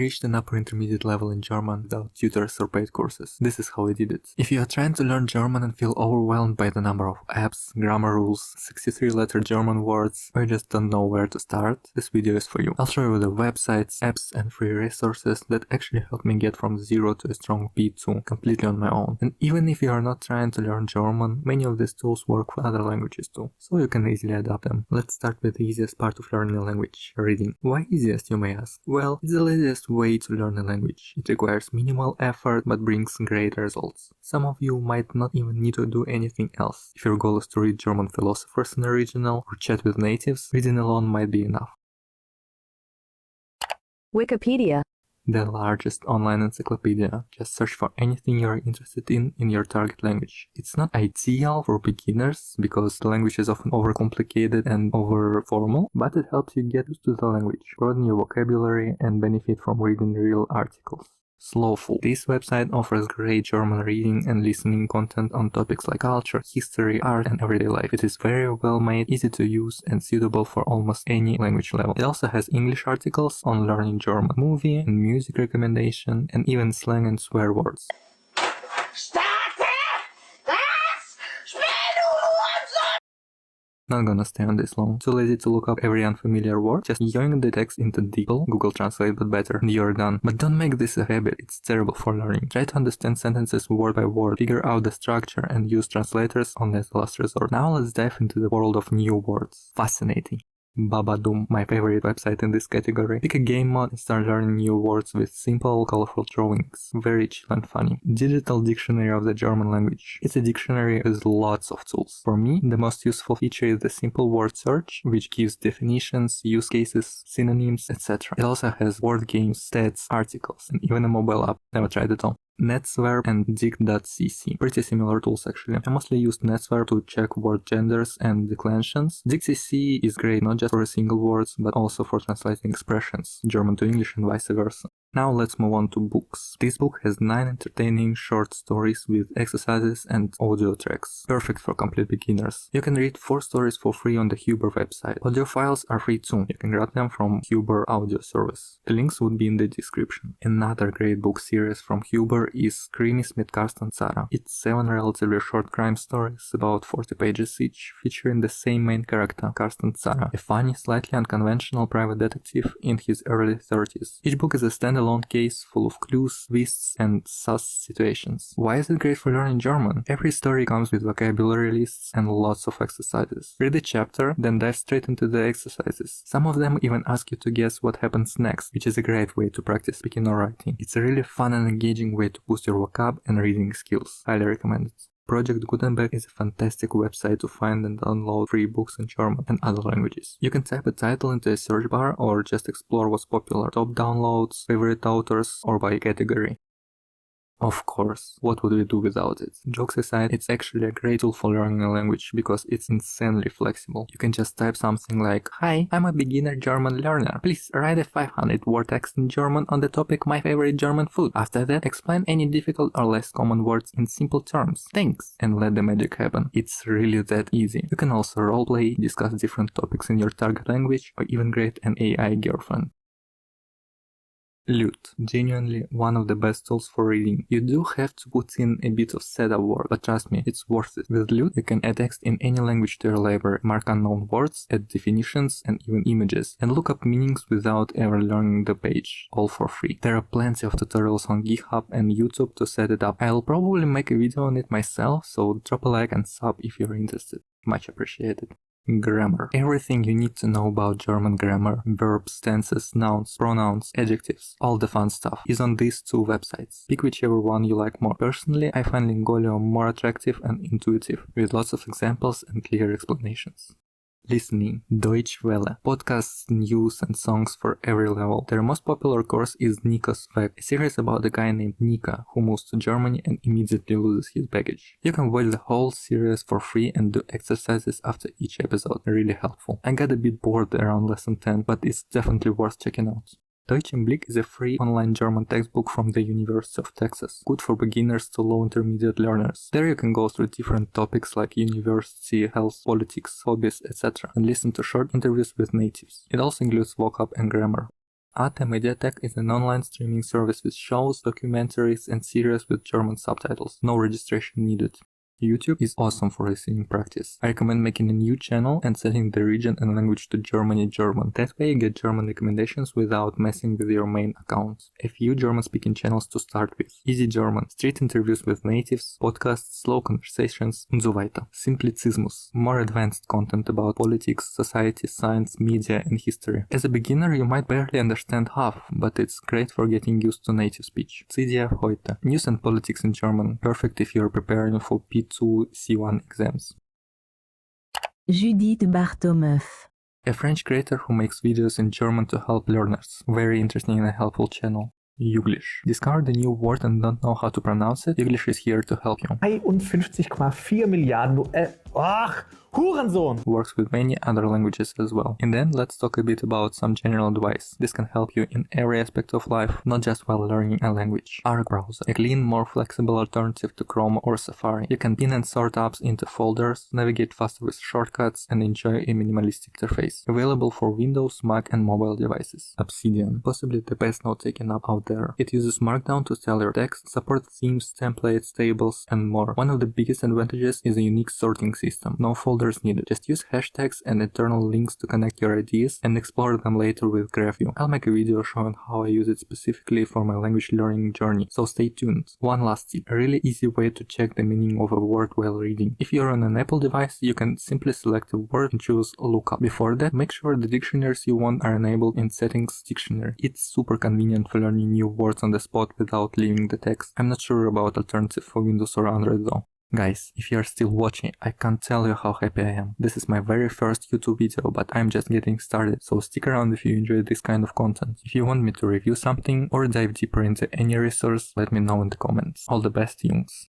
reached an upper intermediate level in German without tutors or paid courses. This is how I did it. If you are trying to learn German and feel overwhelmed by the number of apps, grammar rules, 63-letter German words, or you just don't know where to start, this video is for you. I'll show you the websites, apps and free resources that actually helped me get from 0 to a strong B2 completely on my own. And even if you are not trying to learn German, many of these tools work for other languages too, so you can easily adapt them. Let's start with the easiest part of learning a language, reading. Why easiest, you may ask? Well, it's the easiest way to learn a language. It requires minimal effort but brings great results. Some of you might not even need to do anything else. If your goal is to read German philosophers in the original or chat with natives, reading alone might be enough. Wikipedia. The largest online encyclopedia. Just search for anything you are interested in your target language. It's not ideal for beginners because the language is often overcomplicated and over-formal, but it helps you get used to the language, broaden your vocabulary, and benefit from reading real articles. Sloeful. This website offers great German reading and listening content on topics like culture, history, art, and everyday life. It is very well made, easy to use, and suitable for almost any language level. It also has English articles on learning German, movie and music recommendation, and even slang and swear words. Not gonna stay on this long. Too lazy to look up every unfamiliar word? Just yoink the text into DeepL, Google Translate but better, and you're done. But don't make this a habit, it's terrible for learning. Try to understand sentences word by word, figure out the structure, and use translators only as a last resort. Now let's dive into the world of new words. Fascinating. Ba Dum, my favorite website in this category. Pick a game mode and start learning new words with simple, colorful drawings. Very chill and funny. Digital Dictionary of the German language. It's a dictionary with lots of tools. For me, the most useful feature is the simple word search, which gives definitions, use cases, synonyms, etc. It also has word games, stats, articles, and even a mobile app. Never tried it all. Netsverb and dict.cc. Pretty similar tools actually. I mostly used Netsverb to check word genders and declensions. Dict.cc is great not just for single words but also for translating expressions, German to English and vice versa. Now let's move on to books. This book has 9 entertaining short stories with exercises and audio tracks. Perfect for complete beginners. You can read 4 stories for free on the Huber website. Audio files are free too. You can grab them from Huber audio service. The links would be in the description. Another great book series from Huber is Krimis with Carsten, Tsara. It's 7 relatively short crime stories, about 40 pages each, featuring the same main character, Carsten, Tsara, a funny, slightly unconventional private detective in his early 30s. Each book is a standalone case full of clues, twists, and sus situations. Why is it great for learning German? Every story comes with vocabulary lists and lots of exercises. Read a chapter, then dive straight into the exercises. Some of them even ask you to guess what happens next, which is a great way to practice speaking or writing. It's a really fun and engaging way to boost your vocab and reading skills. Highly recommend it. Project Gutenberg is a fantastic website to find and download free books in German and other languages. You can type a title into a search bar or just explore what's popular, top downloads, favorite authors, or by category. Of course, what would we do without it? Jokes aside, it's actually a great tool for learning a language because it's insanely flexible. You can just type something like, "Hi, I'm a beginner German learner. Please write a 500-word text in German on the topic my favorite German food. After that, explain any difficult or less common words in simple terms. Thanks." And let the magic happen. It's really that easy. You can also roleplay, discuss different topics in your target language, or even create an AI girlfriend. Lute. Genuinely one of the best tools for reading. You do have to put in a bit of setup work, but trust me, it's worth it. With Lute, you can add text in any language to your library, mark unknown words, add definitions, and even images, and look up meanings without ever learning the page, all for free. There are plenty of tutorials on GitHub and YouTube to set it up. I'll probably make a video on it myself, so drop a like and sub if you're interested. Much appreciated. Grammar. Everything you need to know about German grammar, verbs, tenses, nouns, pronouns, adjectives, all the fun stuff is on these 2 websites. Pick whichever one you like more. Personally, I find Lingolio more attractive and intuitive, with lots of examples and clear explanations. Listening. Deutsch Welle. Podcasts, news, and songs for every level. Their most popular course is Nico's Weg, a series about a guy named Nika who moves to Germany and immediately loses his baggage. You can watch the whole series for free and do exercises after each episode. Really helpful. I got a bit bored around lesson 10, but it's definitely worth checking out. Deutsch and Blick is a free online German textbook from the University of Texas, good for beginners to low intermediate learners. There you can go through different topics like university, health, politics, hobbies, etc. and listen to short interviews with natives. It also includes vocab and grammar. Arte Mediathek is an online streaming service with shows, documentaries, and series with German subtitles. No registration needed. YouTube is awesome for listening practice. I recommend making a new channel and setting the region and language to Germany German. That way you get German recommendations without messing with your main account. A few German-speaking channels to start with. Easy German, street interviews with natives, podcasts, slow conversations, und so weiter. Simplicismus, more advanced content about politics, society, science, media, and history. As a beginner you might barely understand half, but it's great for getting used to native speech. CDF heute, news and politics in German, perfect if you're preparing for P2 C1 exams. Judith Bartomeuf. A French creator who makes videos in German to help learners. Very interesting and helpful channel. Youglish. Discovered a new word and don't know how to pronounce it? Youglish is here to help you. 53,4 Milliarden Hurensohn! Works with many other languages as well. And then let's talk a bit about some general advice. This can help you in every aspect of life, not just while learning a language. Our browser. A clean, more flexible alternative to Chrome or Safari. You can pin and sort apps into folders, navigate faster with shortcuts, and enjoy a minimalistic interface. Available for Windows, Mac, and mobile devices. Obsidian. Possibly the best note-taking app out there. It uses Markdown to style your text, supports themes, templates, tables, and more. One of the biggest advantages is a unique sorting system. No folders needed. Just use hashtags and internal links to connect your ideas and explore them later with GraphView. I'll make a video showing how I use it specifically for my language learning journey, so stay tuned. One last tip. A really easy way to check the meaning of a word while reading. If you're on an Apple device, you can simply select a word and choose lookup. Before that, make sure the dictionaries you want are enabled in Settings Dictionary. It's super convenient for learning new words on the spot without leaving the text. I'm not sure about alternative for Windows or Android though. Guys, if you're still watching, I can't tell you how happy I am. This is my very first YouTube video, but I'm just getting started, so stick around if you enjoy this kind of content. If you want me to review something or dive deeper into any resource, let me know in the comments. All the best, Jungs!